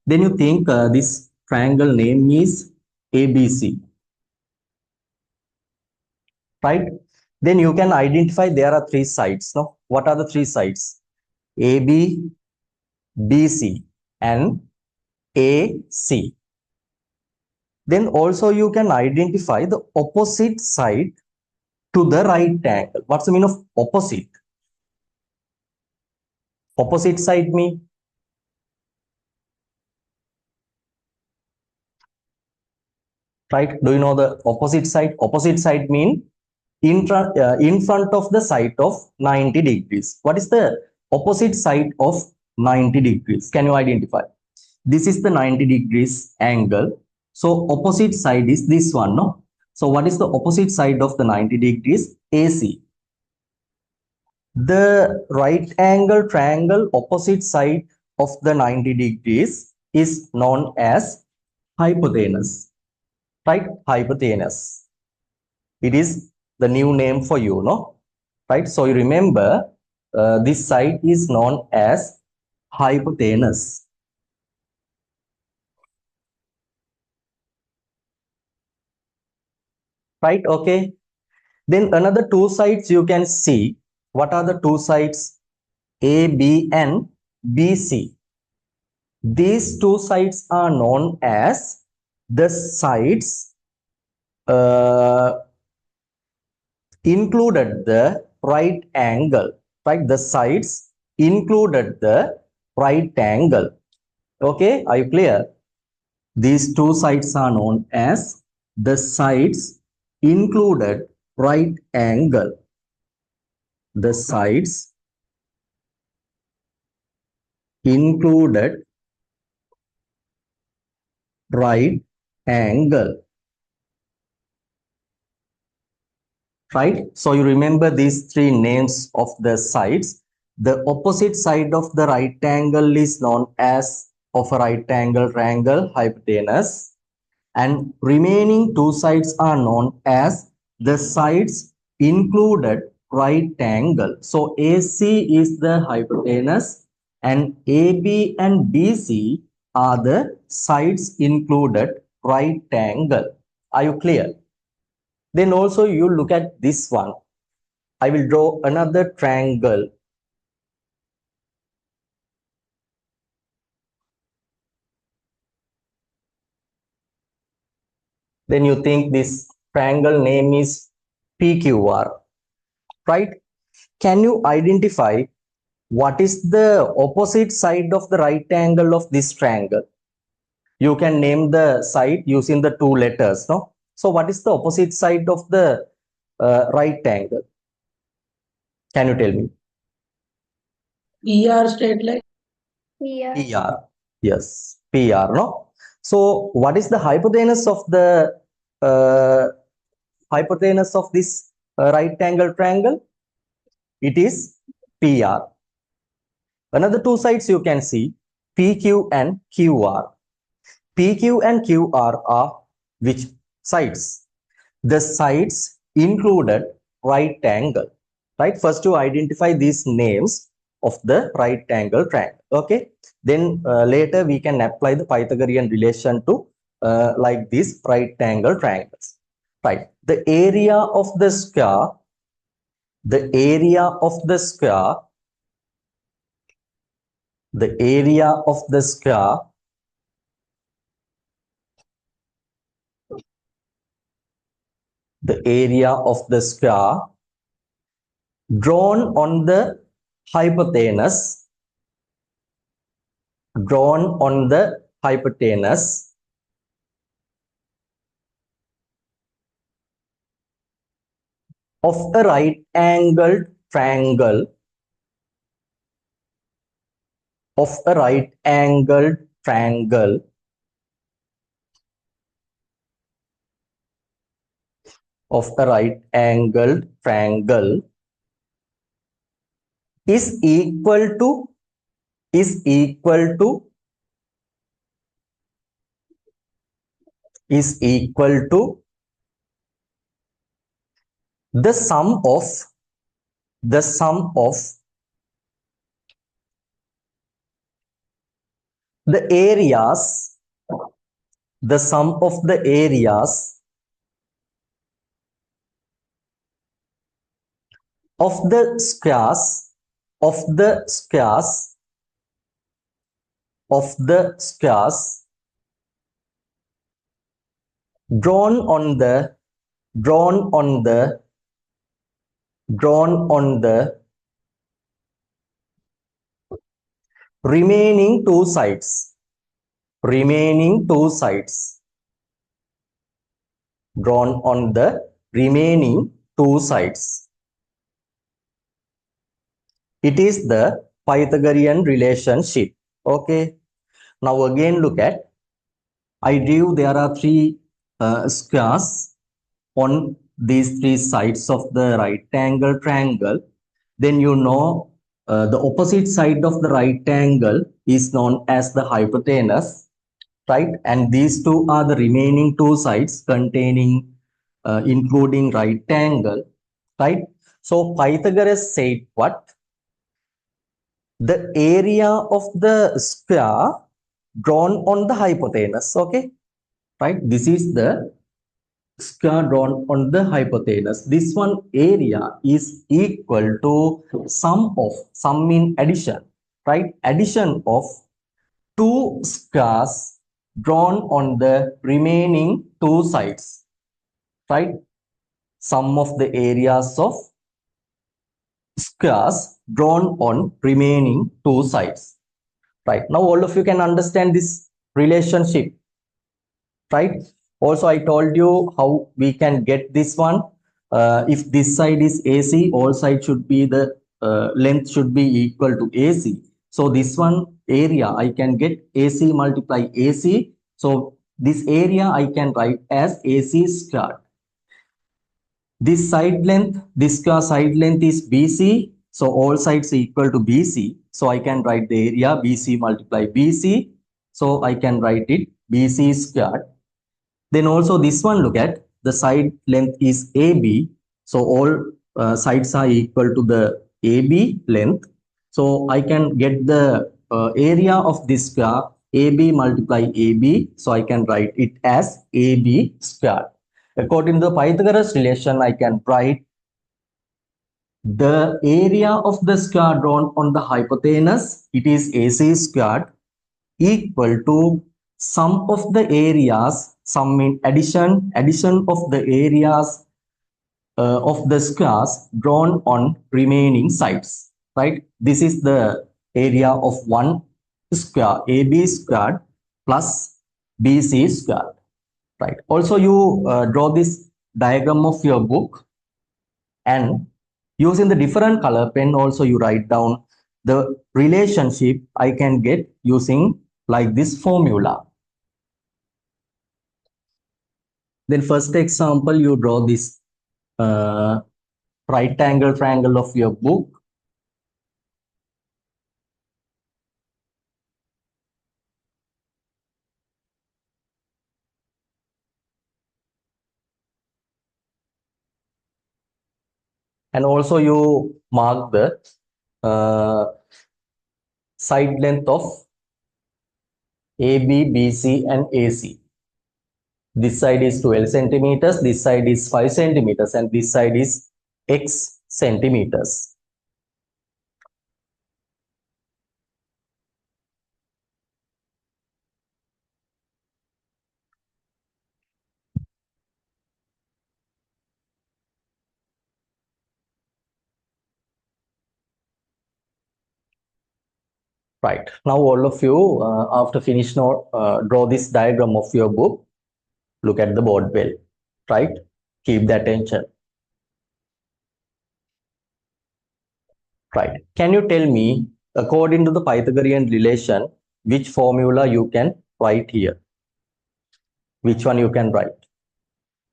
Then you think this triangle name is ABC, right? Then you can identify there are three sides. No, what are the three sides? AB, BC, and AC. Then also you can identify the opposite side to the right angle. What's the meaning of opposite? Opposite side mean? Right? Do you know the opposite side? Opposite side mean in front of the side of 90 degrees. What is the opposite side of 90 degrees? Can you identify? This is the 90 degrees angle. So opposite side is this one, no? So what is the opposite side of the 90 degrees? AC. The right angle triangle opposite side of the 90 degrees is known as hypotenuse. Right? Hypotenuse. It is the new name for you, no? Right? So you remember this side is known as hypotenuse. Right? Okay. Then another two sides you can see. What are the two sides? A, B, and BC. These two sides are known as the sides included the right angle. Right? The sides included the right angle. Okay, are you clear? These two sides are known as the sides included right angle. The sides included right angle. Right? So you remember these three names of the sides. The opposite side of the right angle is known as of a right angle triangle, hypotenuse, and remaining two sides are known as the sides included right angle. So AC is the hypotenuse and AB and BC are the sides included right angle. Are you clear? Then also you look at this one. I will draw another triangle. Then you think this triangle name is PQR, right? Can you identify what is the opposite side of the right angle of this triangle? You can name the side using the two letters, no? So what is the opposite side of the right angle? Can you tell me? PR straight line. PR. Yes, PR, no? So what is the hypotenuse of the hypotenuse of this right angle triangle? It is PR. Another two sides you can see PQ and QR. PQ and QR are which sides? The sides included right angle. Right? First to identify these names of the right angle triangle. Okay. Then later we can apply the Pythagorean relation to like these right angle triangles. Right. The area of the square. The area of the square. The area of the square the area of the square drawn on the hypotenuse drawn on the hypotenuse of a right angled triangle of a right angled triangle of a right angled triangle is equal to is equal to is equal to the sum of the sum of the areas, the sum of the areas of the squares, of the squares, of the squares drawn on the drawn on the drawn on the remaining two sides, remaining two sides, drawn on the remaining two sides. It is the Pythagorean relationship. Okay. Now again look at, I drew there are three squares on these three sides of the right angle triangle. Then you know the opposite side of the right angle is known as the hypotenuse, right? And these two are the remaining two sides containing, including right angle, right? So Pythagoras said what? The area of the square drawn on the hypotenuse, okay? Right? This is the square drawn on the hypotenuse. This one area is equal to sum in addition, right? Addition of two squares drawn on the remaining two sides, right? Sum of the areas of squares drawn on remaining two sides, right? Now all of you can understand this relationship, right? Also, I told you how we can get this one. If this side is AC, all sides should be the length should be equal to AC. So this one area I can get AC multiply AC. So this area I can write as AC squared. This side length, this side length is BC. So all sides equal to BC. So I can write the area BC multiply BC. So I can write it BC squared. Then also this one, look at the side length is AB. So all sides are equal to the AB length. So I can get the area of this square AB multiply AB. So I can write it as AB square. According to the Pythagoras relation, I can write the area of the square drawn on the hypotenuse, it is AC squared, equal to sum of the areas, sum in addition of the areas of the squares drawn on remaining sides, right? This is the area of one square, AB squared plus BC squared, right? Also, you draw this diagram of your book, and using the different color pen also you write down the relationship I can get using like this formula. Then first example, you draw this right angle triangle of your book. And also you mark the side length of AB, BC and AC. This side is 12 centimeters, this side is 5 centimeters, and this side is X centimeters. Right. Now all of you, after finish now, draw this diagram of your book. Look at the board well, right? Keep the attention. Right. Can you tell me, according to the Pythagorean relation, which formula you can write here? Which one you can write?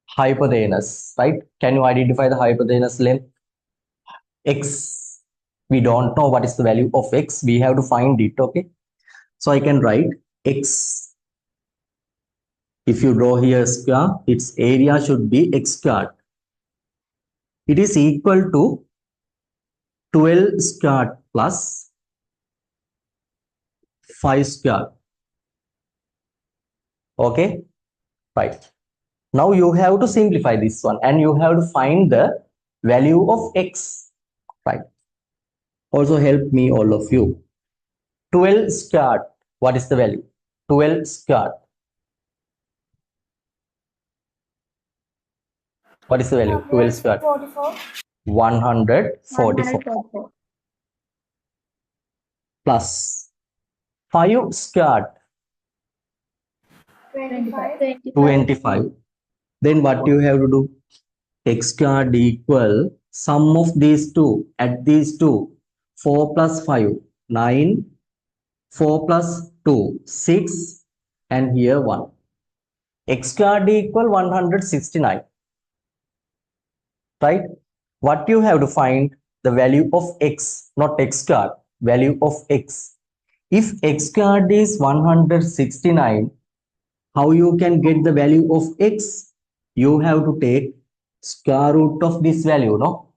Hypotenuse, right? Can you identify the hypotenuse length? X. We don't know what is the value of X. We have to find it, okay? So I can write X. If you draw here a square, its area should be X squared. It is equal to 12 squared plus 5 squared. Okay, right. Now you have to simplify this one and you have to find the value of x, right? Also help me, all of you. 12 squared, what is the value? 12 squared. What is the value? 12 squared. 144. Plus 5 squared. 25. Then what you have to do? X squared equal sum of these two. At these two, 4 plus 5, 9. 4 plus 2, 6. And here 1. X squared equal 169. Right? What you have to find? The value of x, not x squared. Value of x. If x squared is 169, how you can get the value of x? You have to take square root of this value, no?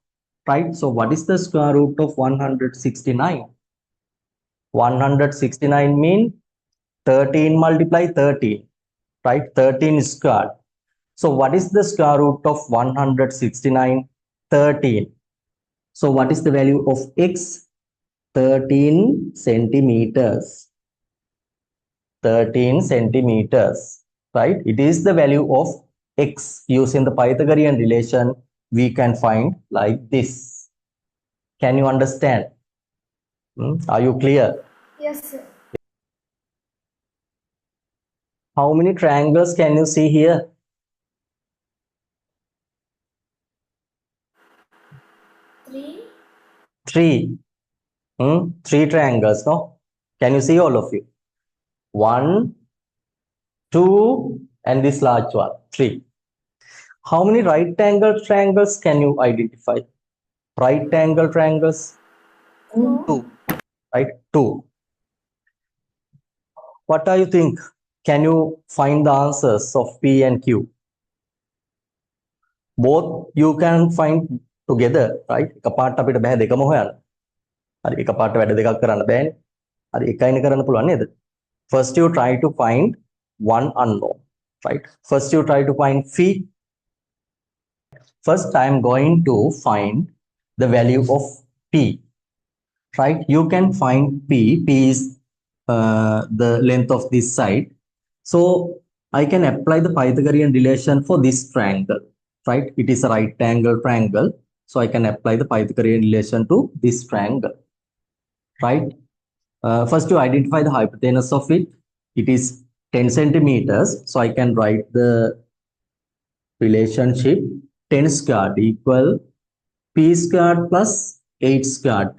Right? So what is the square root of 169? 169 mean 13 multiply 13, right? 13 squared. So what is the square root of 169? 13. So what is the value of x? 13 centimeters. 13 centimeters, right? It is the value of x. Using the Pythagorean relation, we can find like this. Can you understand? Are you clear? Yes, sir. How many triangles can you see here? 3. 3. 3 triangles, no? Can you see all of you? 1, 2, and this large one, 3. How many right angle triangles can you identify? Right angle triangles? 2. Right? 2. What do you think? Can you find the answers of P and Q? Both you can find together, right? එකපාරට අපිට බෑ දෙකම හොයන්න. හරි එකපාරට වැඩ දෙකක් කරන්න බෑනේ. හරි එකයිනේ කරන්න පුළුවන් නේද? First you try to find one unknown, right? First you try to find phi. First I am going to find the value of P, right? You can find P. P is the length of this side. So I can apply the Pythagorean relation for this triangle, right? It is a right angle triangle. So I can apply the Pythagorean relation to this triangle, right? First to identify the hypotenuse of it. It is 10 centimeters. So I can write the relationship 10 squared equal P squared plus 8 squared,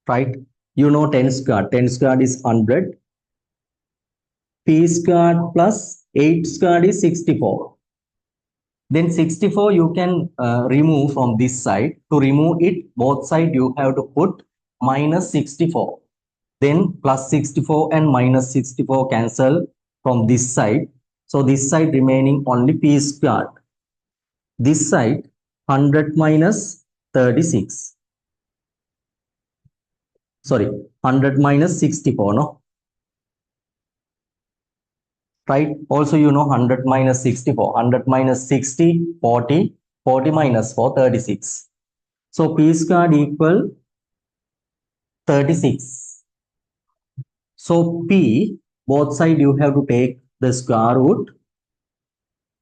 right? You know 10 squared. 10 squared is 100. P squared plus 8 squared is 64. Then 64 you can remove from this side. To remove it, both sides you have to put minus 64. Then plus 64 and minus 64 cancel from this side. So this side remaining only P squared. This side 100 minus 36. Sorry, 100 minus 64, no? Right? Also, you know 100 minus 64. 100 minus 60, 40. 40 minus 4, 36. So P squared equal 36. So P, both sides you have to take the square root.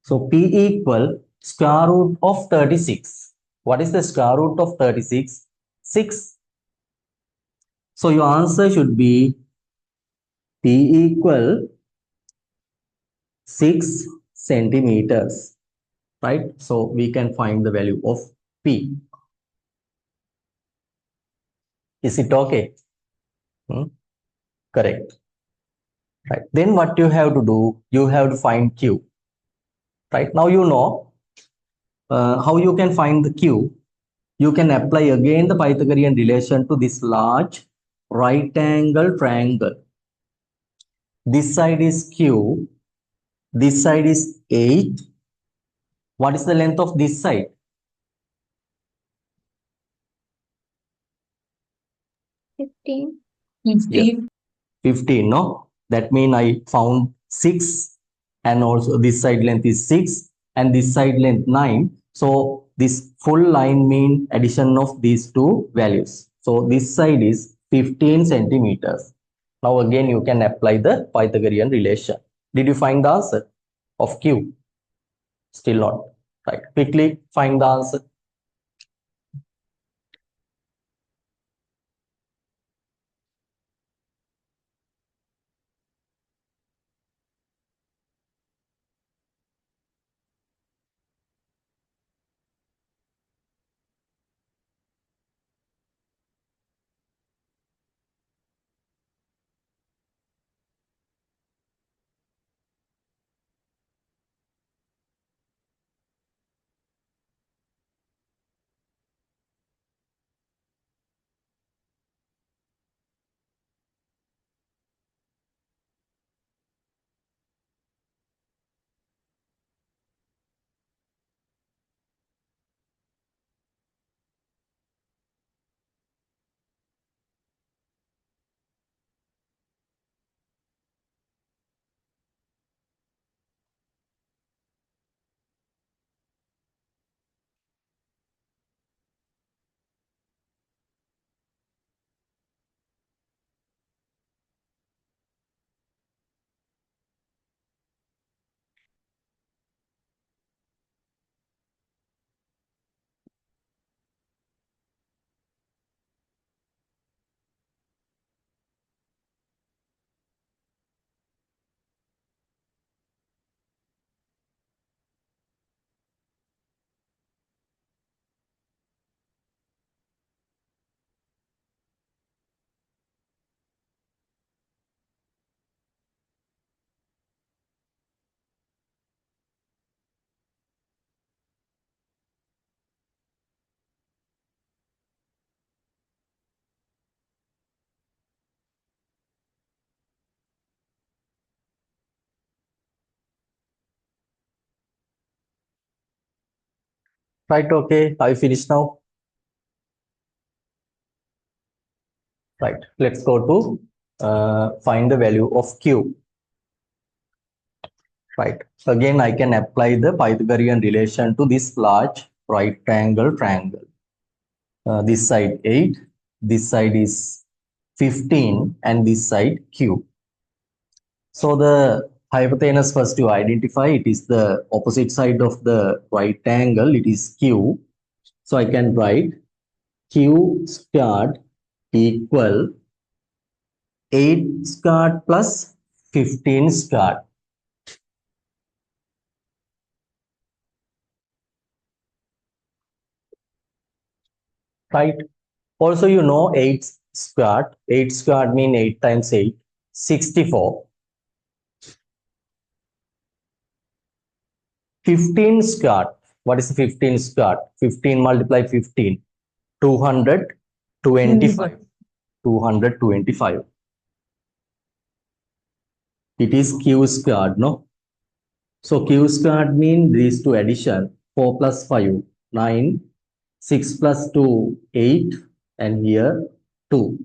So P equal square root of 36. What is the square root of 36? 6. So your answer should be P equal 6 centimeters, right? So we can find the value of P. Is it okay? Correct. Right. Then what you have to do? You have to find Q. Right. Now you know how you can find the Q. You can apply again the Pythagorean relation to this large right angle triangle. This side is Q. This side is 8. What is the length of this side? 15. Yeah. 15, no? That means I found 6, and also this side length is 6 and this side length 9. So this full line mean addition of these two values. So this side is 15 centimeters. Now again you can apply the Pythagorean relation. Did you find the answer of Q? Still not. Right. Quickly find the answer. Right, okay. Are you finished now? Right. Let's go to find the value of Q. Right. Again, I can apply the Pythagorean relation to this large right angle triangle. This side 8, this side is 15, and this side Q. So the hypotenuse, first to identify, it is the opposite side of the right angle, it is Q. So I can write Q squared equal 8 squared plus 15 squared. Right. Also, you know 8 squared. 8 squared mean 8 times 8, 64. 15 squared. What is 15 squared? 15 multiply 15. 225. 225. It is Q squared, no? So Q squared mean these two addition. 4 plus 5, 9. 6 plus 2, 8. And here 2.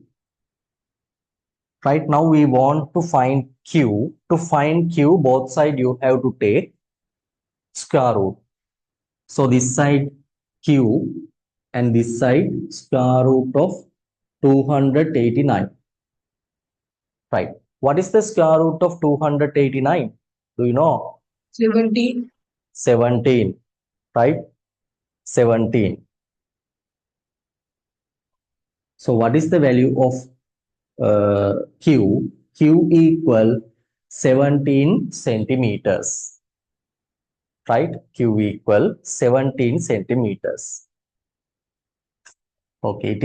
Right now we want to find Q. To find Q, both side you have to take square root. So this side Q and this side square root of 289. Right. What is the square root of 289? Do you know? 17. 17. Right? 17. So what is the value of Q? Q equal 17 centimeters. Right? Q equal 17 centimeters. Okay, it is